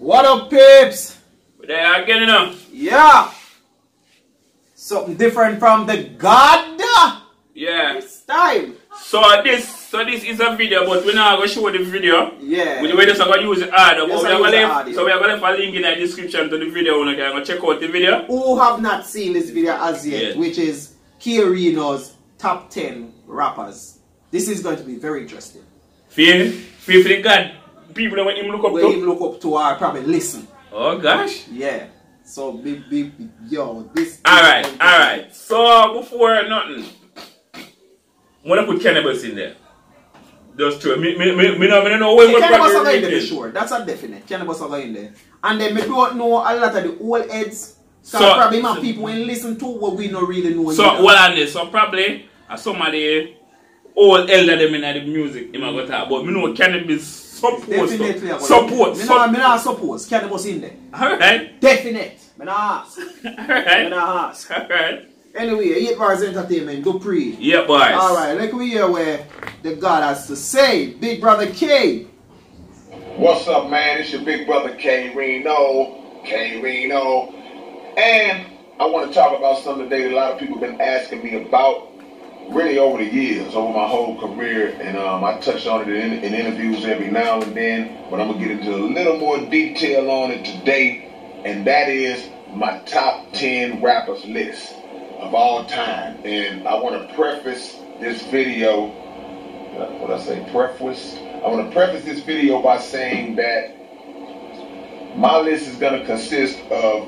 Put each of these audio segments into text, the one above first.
What up, peeps? There again, you know. Yeah. Something different from the God. Yeah. This time. So this is a video, but we're not going to show the video. Yeah. We're just going to use the audio. Yes, So we are going to leave a link in the description to the video. We're going to check out the video. Who have not seen this video as yet, which is Rino's top 10 rappers. This is going to be very interesting. Feel for the God. People that him look up where to. Him look up to or probably listen. Oh gosh. Yeah. So big yo, this. Alright. So before nothing, I'm gonna put cannabis in there. Just true. Me know where we're cannabis are in there for sure. That's a definite. Cannabis are in there. And then me don't know a lot of the old heads. So probably my people when listen to what we don't really know. So what on this? So probably some of the old elder them in the music them go talk about. Me know cannabis. Definitely. Support. Me not suppose. Cannabis in there. Alright. Definite. Me not ask. Alright. Me not ask. Alright. Anyway, 8 bars entertainment. Go pre. Yeah, boys. Alright, like we hear where the God has to say. Big brother K. What's up, man? It's your big brother Rino. Rino. And I want to talk about something today that a lot of people have been asking me about. Really over the years, over my whole career, and I touch on it in interviews every now and then, but I'm going to get into a little more detail on it today, and that is my top 10 rappers list of all time. And I want to preface this video, what I say, preface? I want to preface this video by saying that my list is going to consist of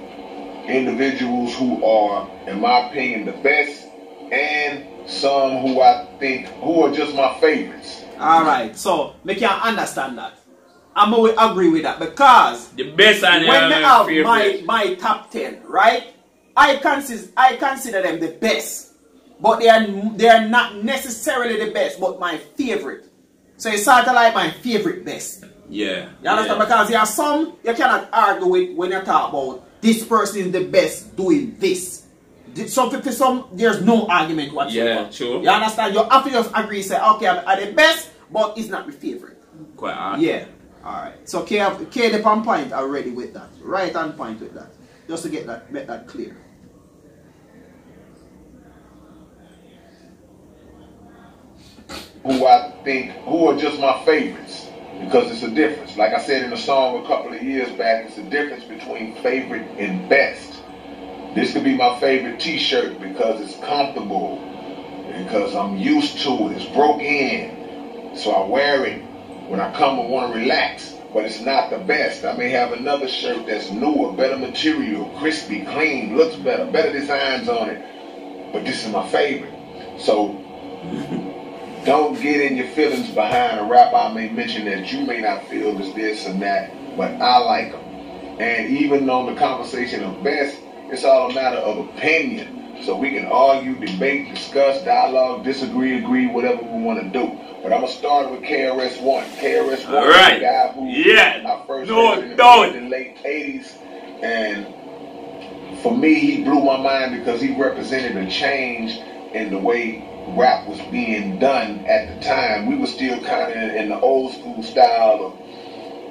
individuals who are, in my opinion, the best, and some who I think who are just my favorites. Alright, so make you understand that. I'm going to agree with that because the best and when they have my top 10, right? I consider them the best. But they are not necessarily the best, but my favorite. So it's sort of like my favorite best. Yeah. You understand? Because there are some you cannot argue with when you talk about this person is the best doing this. Some there's no argument whatsoever. Yeah, true. You understand? You have to just agree, say, okay, I'm the best, but it's not my favorite. Quite hard. Yeah. Alright. So K the on point already with that. Right on point with that. Just to make that clear. Who I think who are just my favorites. Because it's a difference. Like I said in a song a couple of years back, it's a difference between favorite and best. This could be my favorite t-shirt because it's comfortable, because I'm used to it, it's broke in, so I wear it when I come and want to relax, but it's not the best. I may have another shirt that's newer, better material, crispy, clean, looks better designs on it, but this is my favorite. So don't get in your feelings behind a rapper I may mention that you may not feel is this and that, but I like them. And even on the conversation of best, it's all a matter of opinion. So we can argue, debate, discuss, dialogue, disagree, agree, whatever we want to do. But I'm going to start with KRS-One. KRS-One is the guy who I first heard in the late 80s. And for me, he blew my mind because he represented a change in the way rap was being done at the time. We were still kind of in the old school style of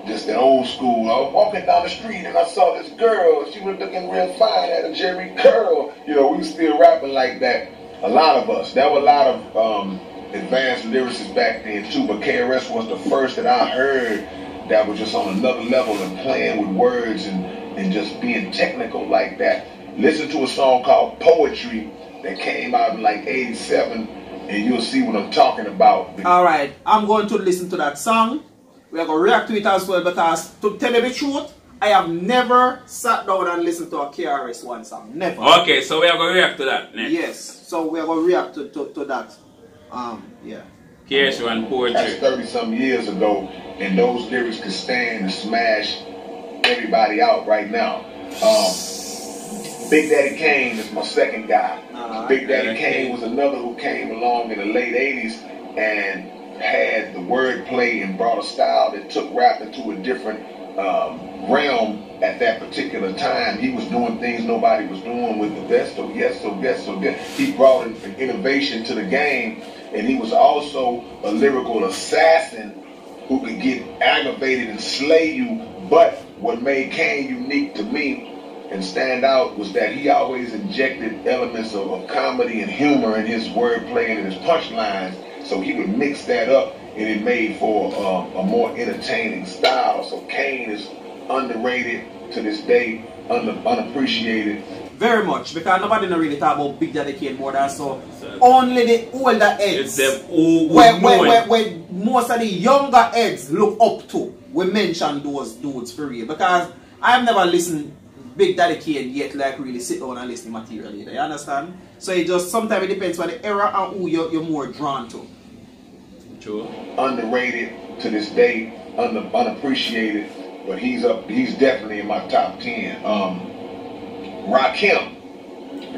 just the old school. I was walking down the street and I saw this girl. She was looking real fine, had a Jerry curl. You know, we were still rapping like that. A lot of us. There were a lot of advanced lyricists back then too, but KRS was the first that I heard that was just on another level and playing with words and just being technical like that. Listen to a song called Poetry that came out in like 87 and you'll see what I'm talking about. Alright, I'm going to listen to that song. We are going to react to it as well because to tell you the truth, I have never sat down and listened to a KRS-One song. Never. Okay, so we are going to react to that next. Yes, so we are going to react to that. Yeah. KRS-One Poetry. That's 30-some years ago, and those lyrics could stand and smash everybody out right now. Big Daddy Kane is my second guy. Big Daddy Kane was another who came along in the late 80s and had the wordplay and brought a style that took rap into a different realm at that particular time. He was doing things nobody was doing with the best of yes. He brought an innovation to the game, and he was also a lyrical assassin who could get aggravated and slay you, but what made Kane unique to me and stand out was that he always injected elements of comedy and humor in his wordplay and in his punchlines. So he would mix that up, and it made for a more entertaining style. So Kane is underrated to this day, unappreciated. Very much, because nobody don't really talk about Big Daddy Kane more than so. Only the older heads, where most of the younger heads look up to, we mention those dudes for real. Because I've never listened Big Daddy Kane yet, like really sit down and listen material either, you understand? So it just, sometimes it depends on the era and who you're more drawn to. True. Underrated to this day, unappreciated, but he's definitely in my top 10. Rakim.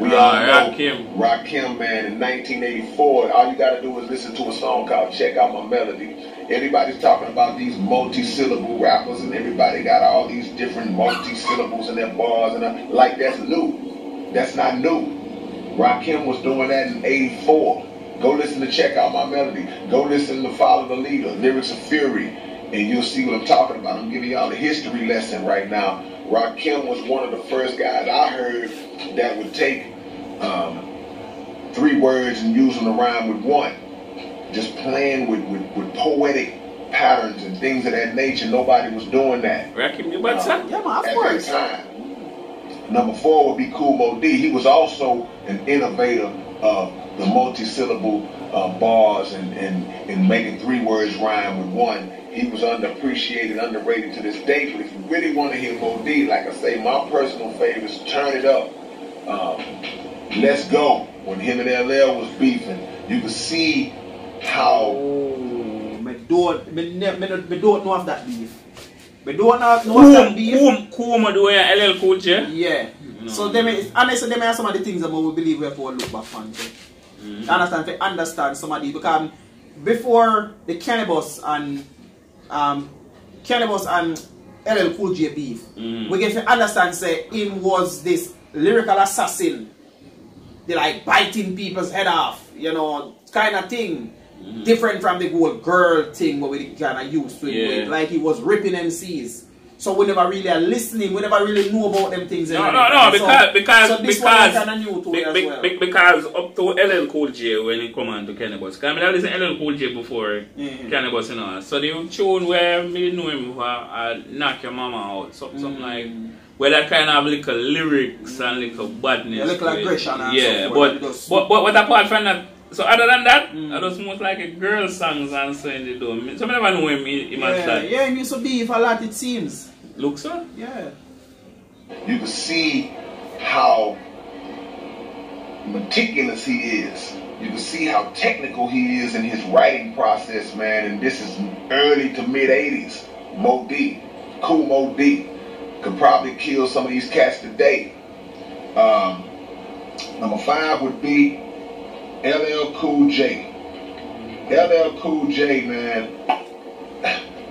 We all know Rakim, man, in 1984, all you gotta do is listen to a song called Check Out My Melody. Everybody's talking about these multi-syllable rappers, and everybody got all these different multi-syllables in their bars, and like that's new. That's not new. Rakim was doing that in 84. Go listen to Check Out My Melody. Go listen to Follow the Leader, Lyrics of Fury, and you'll see what I'm talking about. I'm giving y'all a history lesson right now. Rakim was one of the first guys I heard that would take 3 words and use them to rhyme with one. Just playing with poetic patterns and things of that nature. Nobody was doing that. Rakim, you about to? Yeah, man, of course. At that time. Number 4 would be Kool Moe Dee. He was also an innovator of the multi-syllable bars and making 3 words rhyme with one. He was underappreciated, underrated to this day. But if you really want to hear Moe Dee, like I say, my personal favorites, Turn It Up, Let's Go. When him and LL was beefing, you could see how. Me don't know of that beef. Me don't know of that beef. Cool, do LL Cool J? Yeah. No. So honestly, them are some of the things that we believe we have to look back on. Understand? To understand some of these, because before the Cannabis and LL Cool J beef, we get to understand say him was this lyrical assassin. They like biting people's head off, you know, kind of thing. Different from the whole girl thing where we kind of used to it. Like he was ripping MCs. So we never really are listening, we never really know about them things. No, because up to LL Cool J when he come on to Cannabis. Because I listen to LL Cool J before Cannabis, you know. So the tune where me know him for Knock Your Mama Out, something like, where that kind of little lyrics and little badness. A little aggression and yeah, but apart from that, so other than that, I just most like a girl songs and so in the dome. So I never know him as that. Yeah, he used to beef a lot, it seems. Look, sir? Yeah. You can see how meticulous he is. You can see how technical he is in his writing process, man. And this is early to mid 80s. Moe Dee, Kool Moe Dee, could probably kill some of these cats today. Number 5 would be LL Cool J. LL Cool J, man.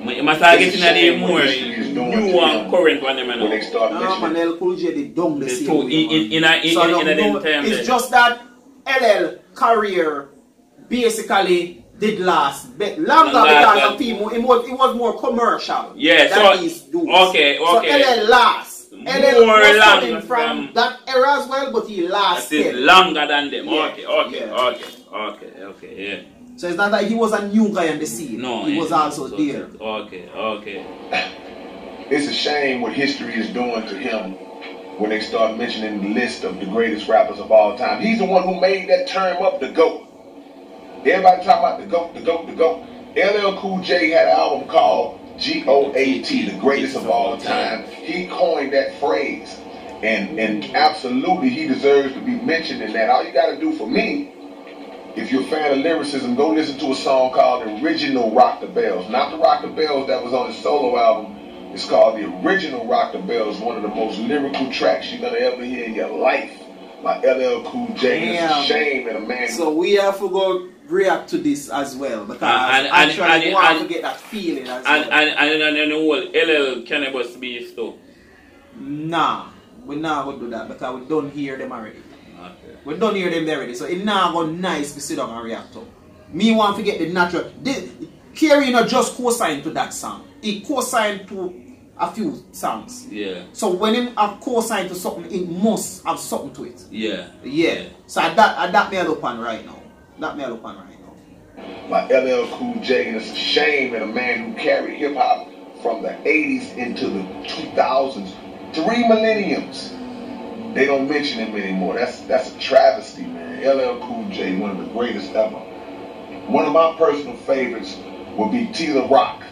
You must start getting at the more new and current one, man. When they start man, LL Cool J, they don't the same. It's just that LL career basically did last longer because of people. It was more commercial. Yeah, than these dudes. Okay. So LL last. LL was coming from that era as well, but he lasted longer than them. Yeah. Okay, yeah. So it's not like he was a new guy on the scene. No, he was also there. Okay. It's a shame what history is doing to him when they start mentioning the list of the greatest rappers of all time. He's the one who made that term up, the GOAT. Everybody talking about the GOAT. LL Cool J had an album called G-O-A-T, the greatest of all time. He coined that phrase. And absolutely he deserves to be mentioned in that. All you got to do for me, if you're a fan of lyricism, go listen to a song called The Original Rock the Bells. Not the Rock the Bells that was on his solo album. It's called The Original Rock the Bells, one of the most lyrical tracks you're going to ever hear in your life by LL Cool J. It's a shame that a man... So we have to go react to this as well, because actually we want to get that feeling as well. And the whole LL Cannabis beef too? Nah, we're not going to do that because we don't hear them already. Okay. We don't hear them already, so it's not going nice to sit down and react to. Me want to get the natural... Rino just co-signed to that song. He co-signed to a few songs. Yeah. So when him a co-sign to something, it must have something to it. Yeah. Yeah. So that me I look on right now. That me I look on right now. My LL Cool J, and it's a shame that a man who carried hip hop from the 80s into the 2000s, 3 millenniums, they don't mention him anymore. That's a travesty, man. LL Cool J, one of the greatest ever. One of my personal favorites would be T-La Rock.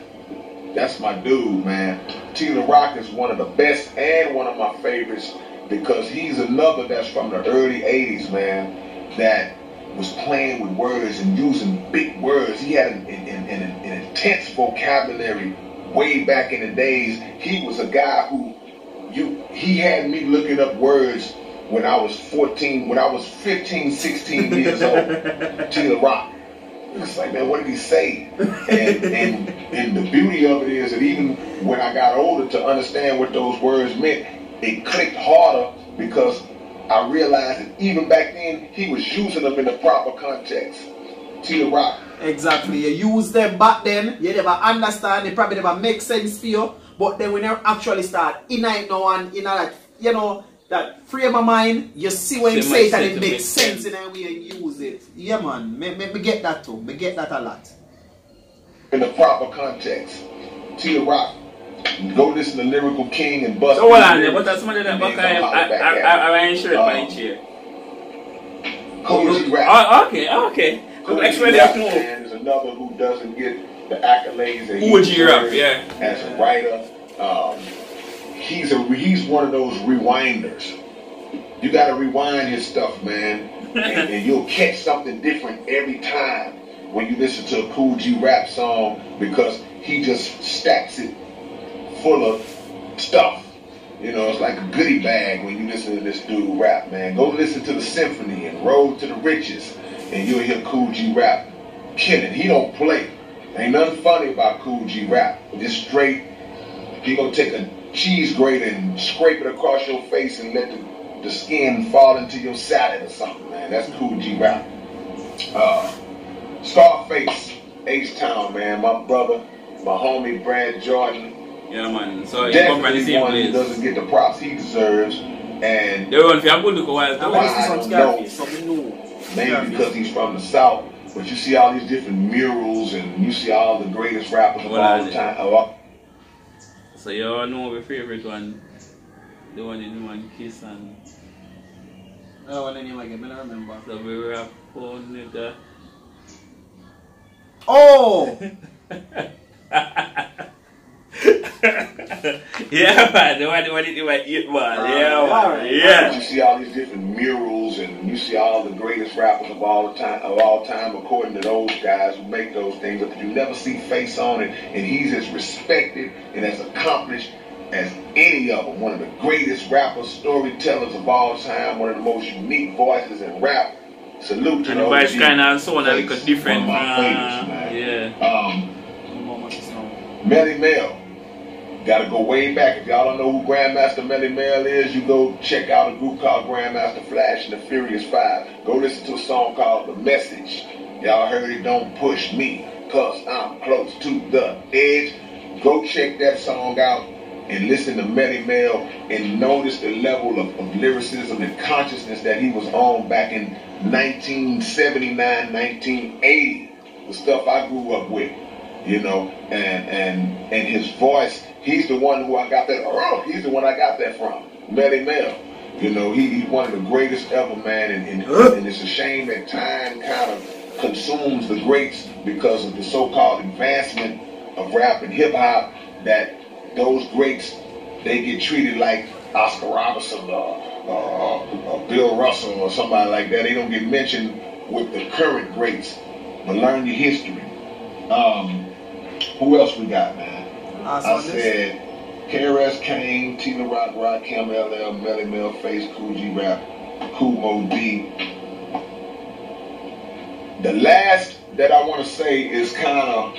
That's my dude, man. T-La Rock is one of the best and one of my favorites because he's another that's from the early 80s, man, that was playing with words and using big words. He had an intense vocabulary way back in the days. He was a guy who he had me looking up words when I was 15, 16 years old. T-La Rock. It's like, man, what did he say? And the beauty of it is that even when I got older to understand what those words meant, it clicked harder because I realized that even back then, he was using them in the proper context. T-La Rock. Exactly. You use them back then, you never understand, it probably never make sense for you, but then when you actually start in it now and in that, you know, that frame of mind, you see when you say it and it makes sense in the way you use it. Yeah, man. Me get that too. Me get that a lot. In the proper context. T-La Rock. Go listen to Lyrical King and Bust. So hold on there, but that's somebody that I ain't sure about each year. Cool G Rap. Oh, okay. So explain that more. And there's another who doesn't get the accolades that Cool G Rap, yeah. As a writer. He's one of those rewinders. You gotta rewind his stuff, man. and you'll catch something different every time when you listen to a Cool G Rap song because he just stacks it full of stuff. You know, it's like a goodie bag when you listen to this dude rap, man. Go listen to the Symphony and Road to the Riches, and you'll hear Cool G Rap killing. He don't play. Ain't nothing funny about Cool G Rap. Just straight, he gonna take a cheese grater and scrape it across your face and let the skin fall into your salad or something, man. That's Cool G Rap. Scarface, H-Town, man. My brother, my homie Brad Jordan. Yeah, man. So you come from the Definitely same one who place. doesn't get the props he deserves. And They run for a good look a while. I don't know. Maybe because he's from the South. But you see all these different murals and you see all the greatest rappers of all the time. So you all know my favorite one. The one in one kiss and I don't want any again, I don't remember. so we rap on nigga. Oh! Yeah, man, the one it might eat, man. Yeah, man. Yeah. You see all these different murals and you see all the greatest rappers of all time according to those guys who make those things, but you never see face on it, and he's as respected and as accomplished as any of them. One of the greatest rappers, storytellers of all time, one of the most unique voices in rap. Salute to And the the voice OG. kind of sound like a different, One of my favorites, man. Yeah. Melly Mel. Gotta go way back. If y'all don't know who Grandmaster Melly Mel is, you go check out a group called Grandmaster Flash and the Furious Five. Go listen to a song called The Message. Y'all heard it, Don't Push Me, cause I'm close to the edge. Go check that song out and listen to Melly Mel and notice the level of lyricism and consciousness that he was on back in 1979, 1980. The stuff I grew up with, you know, and his voice, he's the one who I got that, he's the one I got that from, Melly Mel. You know, he's one of the greatest ever, man, and it's a shame that time kind of consumes the greats because of the so-called advancement of rap and hip-hop, that those greats, they get treated like Oscar Robertson or Bill Russell or somebody like that. They don't get mentioned with the current greats. But learn your history. Who else we got, man? I said KRS Kane, T-La Rock, Rakim, LL, Melly Mel, Face, Cool G Rap, Cool Mo D. The last that I want to say is kind of,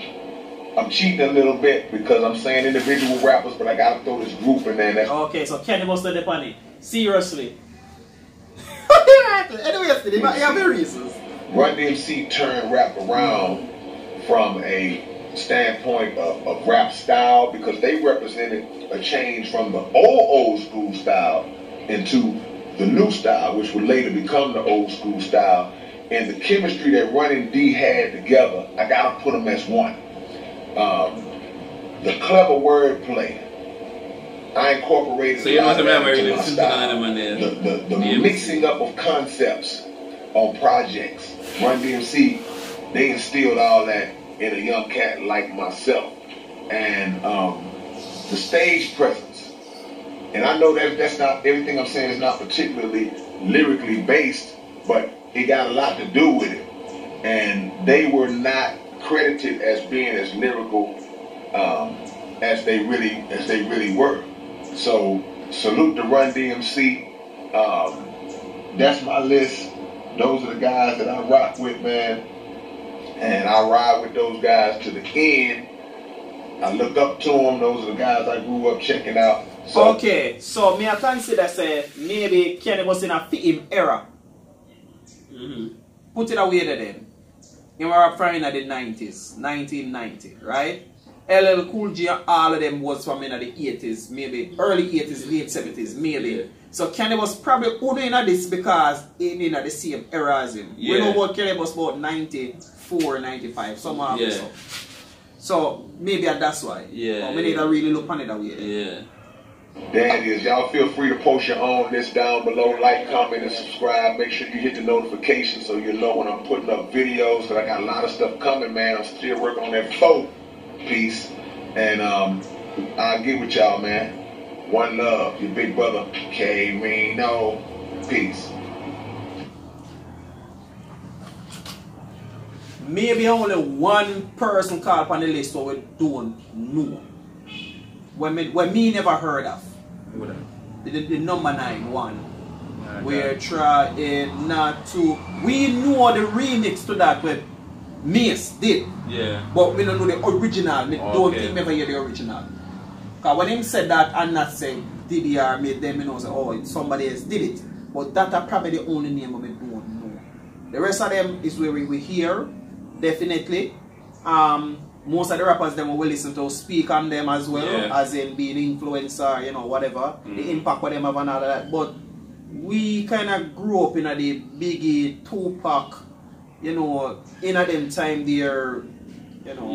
I'm cheating a little bit because I'm saying individual rappers, but I gotta throw this group in there. Okay, so Kenny must have done it. Seriously. Anyway, you have your reasons. Run DMC turned rap around from a standpoint of rap style, because they represented a change from the old school style into the new style, which would later become the old school style. And the chemistry that Run and D had together, I gotta put them as one. The clever wordplay, I incorporated a lot of that into my style. The mixing up of concepts on projects. Run DMC, they instilled all that in a young cat like myself. And the stage presence. And I know that that's not, everything I'm saying is not particularly lyrically based, but it got a lot to do with it. And they were not credited as being as lyrical as they really were. So salute to Run DMC. That's my list. Those are the guys that I rock with, man. And I ride with those guys to the end. I look up to them. Those are the guys I grew up checking out. So, okay, so me I consider say maybe Kenny was in a film era. Put it away to them. You were from in the 90s, 1990, right? LL Cool J, all of them was from in the 80s, maybe early 80s, late 70s, maybe. Yeah. So Kenny was probably only in this because in the same era as him. Yeah. We know what Kenny was about 94, 95, somewhere after so. So maybe that's why. Yeah. Or we need to really look on it that way. Yeah. There it is. Y'all feel free to post your own list down below. Like, comment, and subscribe. Make sure you hit the notification so you know when I'm putting up videos. Because I got a lot of stuff coming, man. I'm still working on that 4 piece. And I'll get with y'all, man. One love. Your big brother, K. Rino. Peace. Maybe only one person called on the list so we don't know. When me never heard of. The number 9 one. We're trying not to. We know the remix to that with Mace did. Yeah. But we don't know the original. We don't think never hear the original. Because when him said that and not say DDR made them, you know, say, oh, somebody else did it. But that are probably the only name we don't know. The rest of them is where we hear, definitely. Most of the rappers them will listen to speak on them as well, as in being influencer, you know, whatever, the impact what them have and all of that. But we kind of grew up in the Biggie, Tupac, you know, in a them time there, you know,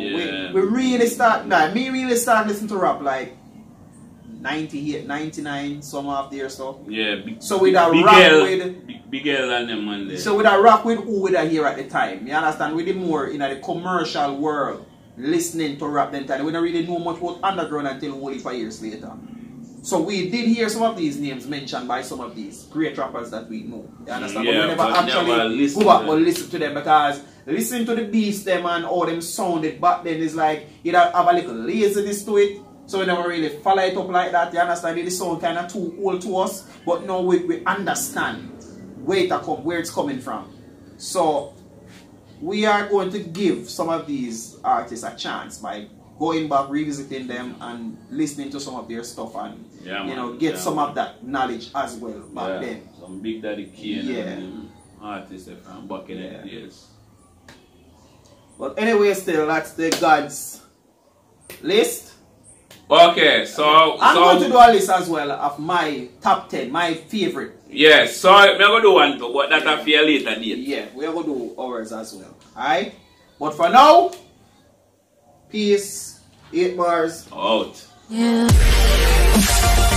we really start, me really start listening to rap like 98, 99, some of there so. Yeah, so with a rap with Big L and them on there. So with a rap with who we are here at the time, you understand? We did more in the commercial world. Listening to rap then time. We don't really know much about underground until only 5 years later. So we did hear some of these names mentioned by some of these great rappers that we know. You understand? Yeah, but we never actually go back and listen to them because listening to the beats them and all them sounded back then is like you have a little laziness to it. So we never really follow it up like that. You understand? The sound kind of too old to us. But now we understand where it's coming from. So we are going to give some of these artists a chance by going back, revisiting them, and listening to some of their stuff, and you know, get some of that knowledge as well back then. Some Big Daddy Kane and artists from back in the days. But anyway, still that's the God's list. Okay, so I'm going to do a list as well of my top 10, my favorite. Yeah, so we're going to do one too, but that's a fair later date. Yeah, we're going to do ours as well. Alright? But for now, peace, 8 bars. Out. Yeah.